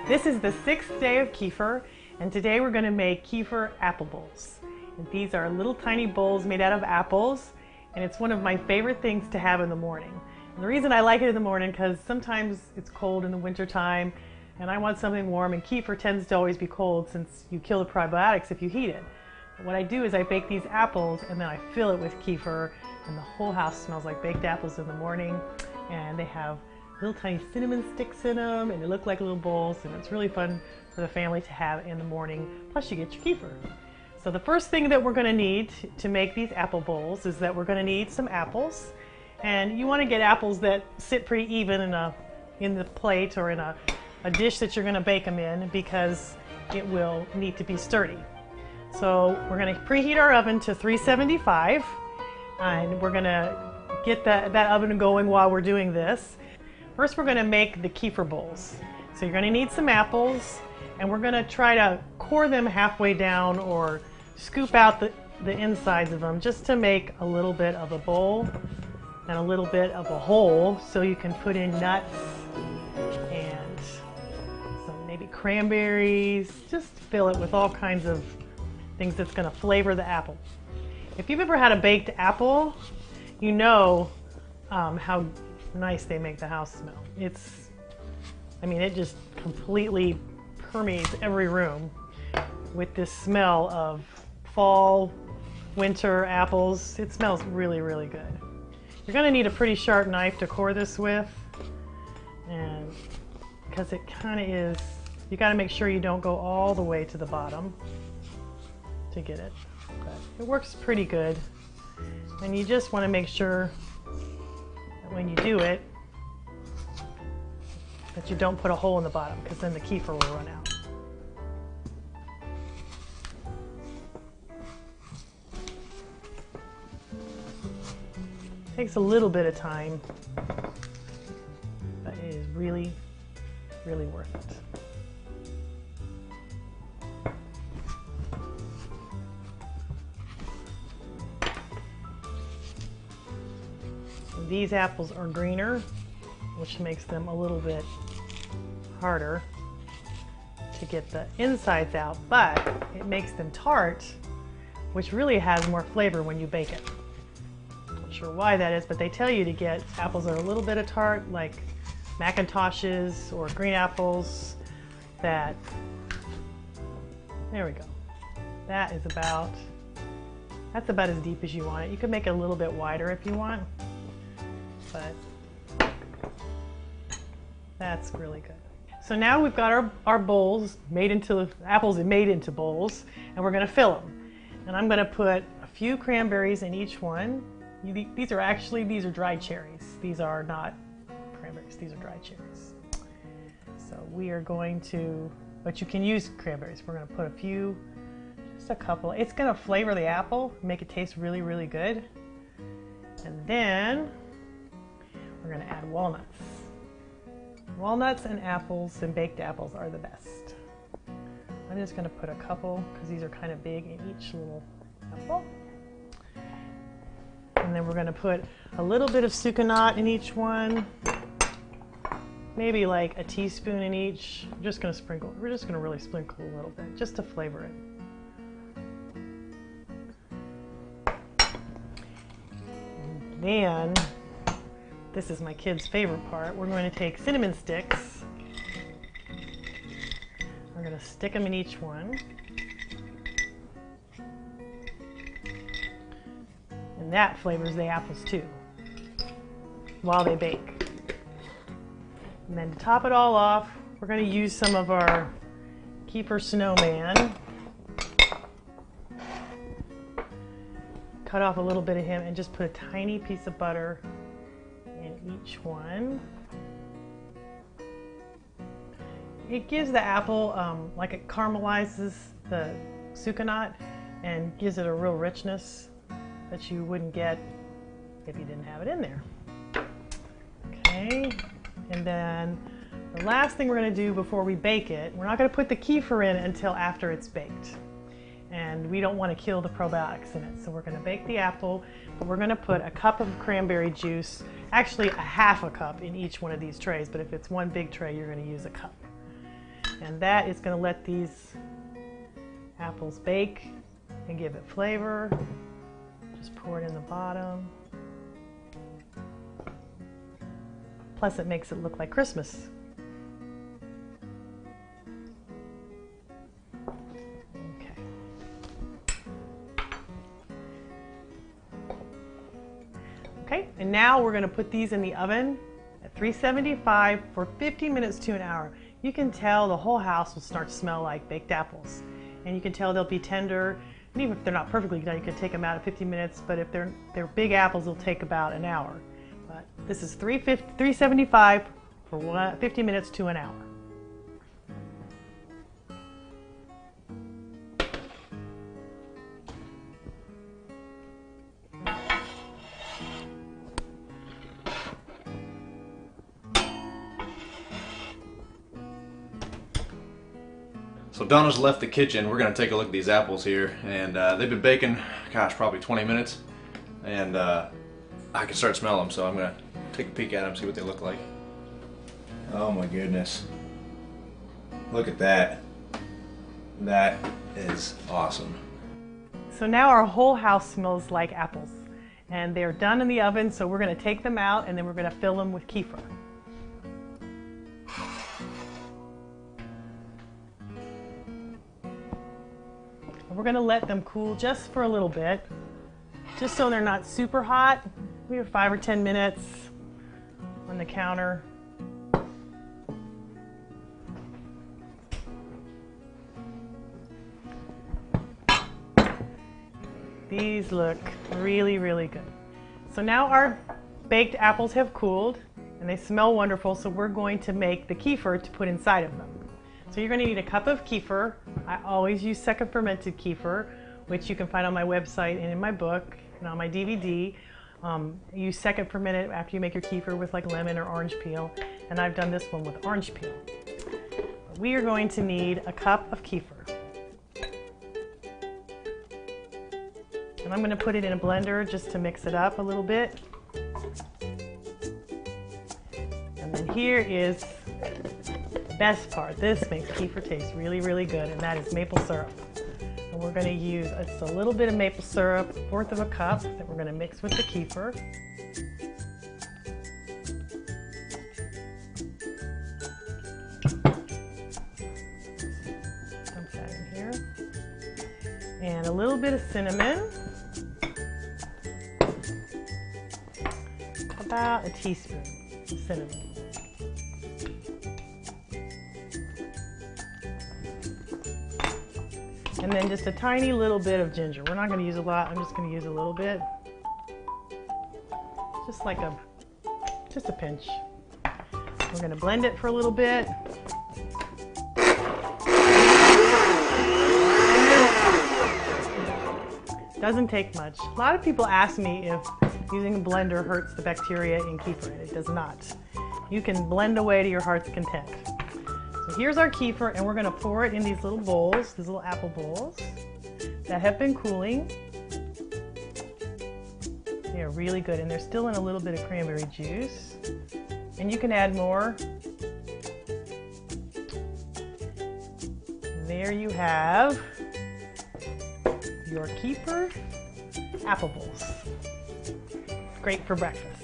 This is the 6th day of Kefir, and today we're going to make Kefir apple bowls. And these are little tiny bowls made out of apples, and it's one of my favorite things to have in the morning. And the reason I like it in the morning because sometimes it's cold in the winter time, and I want something warm, and Kefir tends to always be cold since you kill the probiotics if you heat it. But what I do is I bake these apples and then I fill it with Kefir, and the whole house smells like baked apples in the morning, and they have little tiny cinnamon sticks in them, and they look like little bowls, and it's really fun for the family to have in the morning. Plus you get your Kefir. So the first thing that we're going to need to make these apple bowls is that we're going to need some apples, and you want to get apples that sit pretty even in the plate or in a dish that you're going to bake them in, because it will need to be sturdy. So we're going to preheat our oven to 375, and we're going to get that oven going while we're doing this. First, we're going to make the Kefir bowls. So you're going to need some apples, and we're going to try to core them halfway down or scoop out the insides of them just to make a little bit of a bowl and a little bit of a hole so you can put in nuts and some maybe cranberries. Just fill it with all kinds of things that's going to flavor the apple. If you've ever had a baked apple, you know how nice they make the house smell. It just completely permeates every room with this smell of fall, winter apples. It smells really, really good. You're going to need a pretty sharp knife to core this with, and because it kind of is, you got to make sure you don't go all the way to the bottom to get it. But it works pretty good, and you just want to make sure when you do it that you don't put a hole in the bottom, because then the Kefir will run out. Takes a little bit of time, but it is really, really worth it. These apples are greener, which makes them a little bit harder to get the insides out, but it makes them tart, which really has more flavor when you bake it. Not sure why that is, but they tell you to get apples that are a little bit of tart, like Macintoshes or green apples. There we go. That's about as deep as you want it. You can make it a little bit wider if you want, but that's really good. So now we've got our bowls made into apples and made into bowls, and we're going to fill them. And I'm going to put a few cranberries in each one. These are dried cherries. These are not cranberries. These are dried cherries. So we are going to, but you can use cranberries. We're going to put just a couple. It's going to flavor the apple, make it taste really, really good. And then we're going to add walnuts. Walnuts and apples and baked apples are the best. I'm just going to put a couple because these are kind of big in each little apple. And then we're going to put a little bit of sucanat in each one. Maybe like a teaspoon in each. We're just going to really sprinkle a little bit just to flavor it. And then, this is my kids' favorite part. We're going to take cinnamon sticks. We're going to stick them in each one. And that flavors the apples too, while they bake. And then to top it all off, we're going to use some of our Kefir snowman. Cut off a little bit of him and just put a tiny piece of butter in each one. It gives the apple, like it caramelizes the sucanat and gives it a real richness that you wouldn't get if you didn't have it in there. Okay, and then the last thing we're going to do before we bake it, we're not going to put the Kefir in until after it's baked. And we don't want to kill the probiotics in it. So we're going to bake the apple, but we're going to put a cup of cranberry juice, actually a half a cup in each one of these trays, but if it's one big tray, you're going to use a cup. And that is going to let these apples bake and give it flavor. Just pour it in the bottom. Plus it makes it look like Christmas. Okay. Okay, and now we're going to put these in the oven at 375 for 50 minutes to an hour. You can tell the whole house will start to smell like baked apples. And you can tell they'll be tender. And even if they're not perfectly done, you can take them out at 50 minutes. But if they're big apples, they'll take about an hour. But this is 375 for 50 minutes to an hour. So Donna's left the kitchen. We're gonna take a look at these apples here, and they've been baking, gosh, probably 20 minutes, and I can start to smell them, so I'm gonna take a peek at them, see what they look like. Oh my goodness. Look at that. That is awesome. So now our whole house smells like apples, and they're done in the oven, so we're gonna take them out and then we're gonna fill them with kefir. We're going to let them cool just for a little bit, just so they're not super hot. Maybe 5 or 10 minutes on the counter. These look really, really good. So now our baked apples have cooled and they smell wonderful, so we're going to make the kefir to put inside of them. So you're going to need a cup of kefir. I always use second fermented kefir, which you can find on my website and in my book and on my DVD. Use second fermented after you make your kefir with like lemon or orange peel, and I've done this one with orange peel. We are going to need a cup of kefir. And I'm going to put it in a blender just to mix it up a little bit. And then here is best part. This makes kefir taste really, really good, and that is maple syrup. And we're going to use just a little bit of maple syrup, 1/4 of a cup, that we're going to mix with the kefir. Dump that in here. And a little bit of cinnamon. About a teaspoon of cinnamon. And then just a tiny little bit of ginger. We're not going to use a lot. I'm just going to use a little bit. Just a pinch. We're going to blend it for a little bit. Doesn't take much. A lot of people ask me if using a blender hurts the bacteria in kefir, and it does not. You can blend away to your heart's content. So here's our kefir, and we're going to pour it in these little bowls, these little apple bowls that have been cooling. They are really good, and they're still in a little bit of cranberry juice. And you can add more. There you have your kefir apple bowls. Great for breakfast.